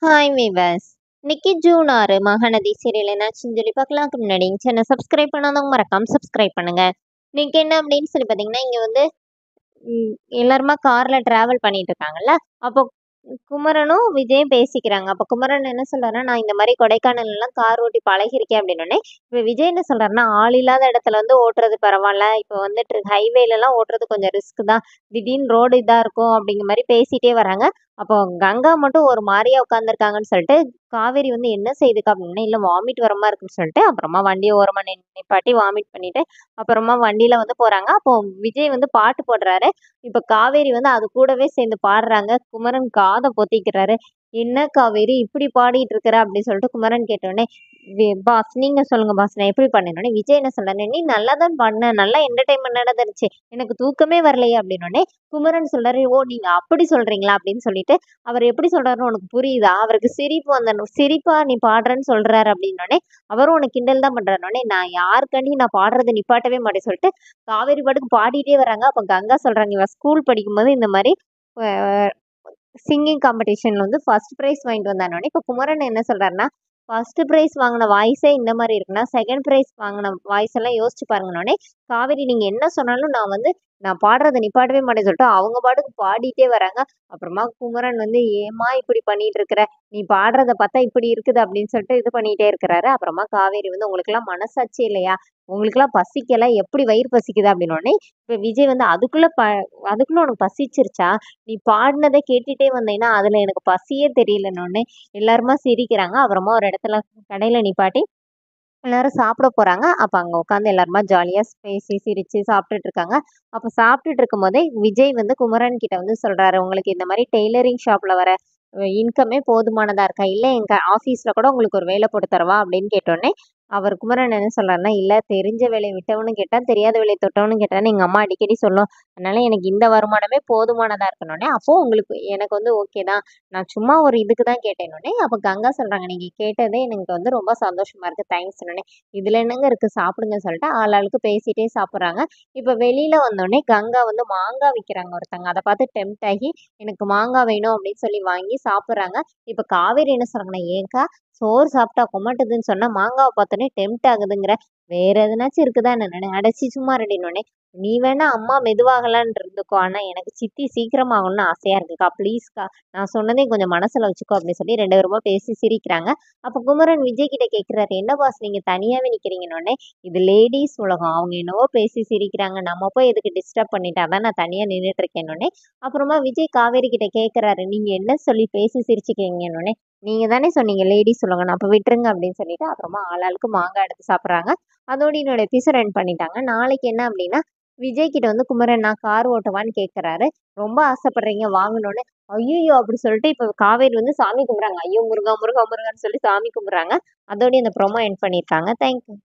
Hi viewers. இன்னைக்கு June 6 Mahanadi serial என்னாச்சுன்னு சொல்லி பார்க்கலாம்க்கு முன்னாடி சேனல் சப்ஸ்கிரைப் பண்ணாதவங்க மறக்காம சப்ஸ்கிரைப் பண்ணுங்க. இன்னைக்கு என்ன அப்படின்னு சொல்லி பார்த்தீங்கன்னா, இங்க வந்து எல்லாருமா கார்ல டிராவல் பண்ணிட்டு இருக்காங்கல்ல. அப்போ குமரனும் விஜயும் பேசிக்கிறாங்க. அப்ப குமரன் என்ன சொல்றாருன்னா, நான் இந்த மாதிரி கொடைக்கானல் எல்லாம் கார் ஓட்டி பழகிருக்கேன் அப்படின்னோடனே, இப்ப விஜய் என்ன சொல்றாருன்னா, ஆள் இல்லாத இடத்துல வந்து ஓட்டுறது பரவாயில்ல. இப்ப வந்துட்டு ஹைவேல எல்லாம் ஓட்டுறது கொஞ்சம் ரிஸ்க் தான். திடீர்னு ரோடு இதா இருக்கும் அப்படிங்கிற மாதிரி பேசிட்டே வராங்க. அப்போ கங்கா மட்டும் ஒரு மாதிரியா உட்காந்துருக்காங்கன்னு சொல்லிட்டு காவேரி வந்து என்ன செய்யுதுக்கா அப்படின்னா, இல்ல வாமிட் வர மாதிரி இருக்குன்னு சொல்லிட்டு அப்புறமா வண்டியை ஓரமா நிப்பாட்டி வாமிட் பண்ணிட்டு அப்புறமா வண்டியில வந்து போறாங்க. அப்போ விஜய் வந்து பாட்டு போடுறாரு. இப்ப காவேரி வந்து அது கூடவே சேர்ந்து பாடுறாங்க. குமரன் காத பொத்திக்கிறாரு. "என்ன காவேரி இப்படி பாடிட்டு இருக்கிற?" அப்படின்னு சொல்லிட்டு குமரன் கேட்டோடனே, பாஸ் நீங்க சொல்லுங்க பாஸ், நான் எப்படி பண்ணேனோடனே விஜய் என்ன சொல்றாரு, "நீ நல்லா தான் பண்ண, நல்லா என்டர்டைன்மெண்ட் நடந்துருச்சு, எனக்கு தூக்கமே வரலையே." அப்படின்னோடனே குமரன் சொல்றாரு, "ஓ நீங்க அப்படி சொல்றீங்களா?" அப்படின்னு சொல்லிட்டு அவர் எப்படி சொல்றாருன்னு உனக்கு புரியுதா? அவருக்கு சிரிப்பு வந்தணும். சிரிப்பா நீ பாடுறேன்னு சொல்றாரு அப்படின்னோடனே அவரும் உனக்கு கிண்டல் தான் பண்றாருன்னோடனே, நான் யாருக்காண்டி நான் பாடுறதை நிப்பாட்டவே மாட்டேன்னு சொல்லிட்டு காவேரி பாட்டுக்கு பாடிட்டே வராங்க. அப்ப கங்கா சொல்றாங்க, இவ ஸ்கூல் படிக்கும்போது இந்த மாதிரி சிங்கிங் காம்படிஷன்ல வந்து ஃபர்ஸ்ட் பிரைஸ் வாங்கிட்டு வந்தானோடனே இப்போ குமரன் என்ன சொல்றாருன்னா, ஃபர்ஸ்ட் பிரைஸ் வாங்கின வாய்ஸே இந்த மாதிரி இருக்குன்னா செகண்ட் பிரைஸ் வாங்கின வாய்ஸ் எல்லாம் யோசிச்சு பாருங்கன்னோடனே, காவேரி நீங்க என்ன சொன்னாலும் நான் வந்து நான் பாடுறதை நிப்பாட்டவே மாட்டேன்னு சொல்லிட்டு அவங்க பாட்டுக்கு பாடிட்டே வராங்க. அப்புறமா குமரன் வந்து, ஏமா இப்படி பண்ணிட்டு இருக்கிற, நீ பாடுறத பார்த்தா இப்படி இருக்குது அப்படின்னு சொல்லிட்டு இது பண்ணிட்டே இருக்கிறாரு. அப்புறமா காவேரி வந்து, உங்களுக்கு எல்லாம் மனசாட்சி இல்லையா, உங்களுக்கு எல்லாம் பசிக்கல, எப்படி வயிறு பசிக்குது அப்படின்னோடனே இப்ப விஜய் வந்து, அதுக்குள்ள உனக்கு பசிச்சிருச்சா, நீ பாடுனதை கேட்டுட்டே வந்தேன்னா அதுல எனக்கு பசியே தெரியலன்னொடனே எல்லாருமா சிரிக்கிறாங்க. அப்புறமா ஒரு இடத்துல கடையில நிப்பாட்டி எல்லாரும் சாப்பிட போறாங்க. அப்ப அங்க உட்காந்து எல்லாருமா ஜாலியா பேசி சிரிச்சு சாப்பிட்டுட்டு இருக்காங்க. அப்ப சாப்பிட்டுட்டு இருக்கும்போதே விஜய் வந்து குமரன் கிட்ட வந்து சொல்றாரு, உங்களுக்கு இந்த மாதிரி டெய்லரிங் ஷாப்ல வர இன்கமே போதுமானதா இருக்கா, இல்ல எங்க ஆபீஸ்ல கூட உங்களுக்கு ஒரு வேலை போட்டு தரவா அப்படின்னு கேட்டோடனே அவர் குமரன் என்ன சொல்றாருன்னா, இல்ல தெரிஞ்ச வேலையை விட்டவனும் கேட்டான், தெரியாத வேலையை தொட்டவனும் கேட்டான்னு எங்க அம்மா அடிக்கடி சொல்லும். அதனால எனக்கு இந்த வருமானமே போதுமானதா இருக்கணும்னே, அப்போ உங்களுக்கு எனக்கு வந்து ஓகே தான், நான் சும்மா ஒரு இதுக்கு தான் கேட்டேன்னொடனே அப்ப கங்கா சொல்றாங்க, நீங்க கேட்டதே எனக்கு வந்து ரொம்ப சந்தோஷமா இருக்கு, தேங்க்ஸ். இதுல என்னங்க இருக்கு, சாப்பிடுங்கன்னு சொல்லிட்டு ஆளாளுக்கு பேசிட்டே சாப்பிடுறாங்க. இப்ப வெளியில வந்தோடனே கங்கா வந்து மாங்காய் விக்கிறாங்க ஒருத்தங்க, அதை பார்த்து டெம்ட் ஆகி எனக்கு மாங்காய் வேணும் அப்படின்னு சொல்லி வாங்கி சாப்பிடுறாங்க. இப்ப காவேரி என்ன சொல்றாங்கன்னா, ஏங்கா சோறு சாப்பிட்டா கொமட்டுதுன்னு சொன்னா மாங்காவை பார்த்தோன்னே டெம்ட் ஆகுதுங்கிற, வேற எதுனாச்சும் இருக்குதா என்ன, அடைச்சி சும்மா ரெடினோடனே, நீ வேணா அம்மா மெதுவாகலான்னு இருந்துக்கோ, ஆனா எனக்கு சித்தி சீக்கிரம் ஆகணும்னு ஆசையா இருக்குக்கா, ப்ளீஸ்க்கா, நான் சொன்னதையும் கொஞ்சம் மனசுல வச்சுக்கோ அப்படின்னு சொல்லி ரெண்டு பேருமா பேசி சிரிக்கிறாங்க. அப்ப குமரன் விஜய் கிட்ட கேக்குறாரு, என்ன பாஸ் நீங்க தனியாவே நிக்கிறீங்கன்னொடனே, இது லேடிஸ் உலகம், அவங்க என்னவோ பேசி சிரிக்கிறாங்க, நம்ம போய் எதுக்கு டிஸ்டர்ப் பண்ணிட்டா, அதான் நான் தனியா நின்றுட்டு இருக்கேன்னொடனே அப்புறமா விஜய் காவேரி கிட்ட கேக்குறாரு, நீங்க என்ன சொல்லி பேசி சிரிச்சுக்கிறீங்கன்னொடனே, நீங்க தானே சொன்னீங்க லேடிஸ் உலகம்னு, அப்ப விட்டுருங்க அப்படின்னு சொல்லிட்டு அப்புறமா ஆளாளுக்கு மாங்காய் எடுத்து சாப்பிடுறாங்க. அதோட என்னோட எபிசோட் எண்ட் பண்ணிட்டாங்க. நாளைக்கு என்ன அப்படின்னா, விஜய் கிட்ட வந்து குமரன் நான் கார் ஓட்டவான்னு கேக்குறாரு. ரொம்ப ஆசைப்படுறீங்க வாங்கணும்னு. ஐயோ அப்படி சொல்லிட்டு இப்ப காவேரி வந்து சாமி கும்பிடுறாங்க. ஐயோ முருகா முருகா முருகான்னு சொல்லி சாமி கும்பிடுறாங்க. அதோட இந்த ப்ரோமோ எண்ட் பண்ணியிருக்காங்க. தேங்க்யூ.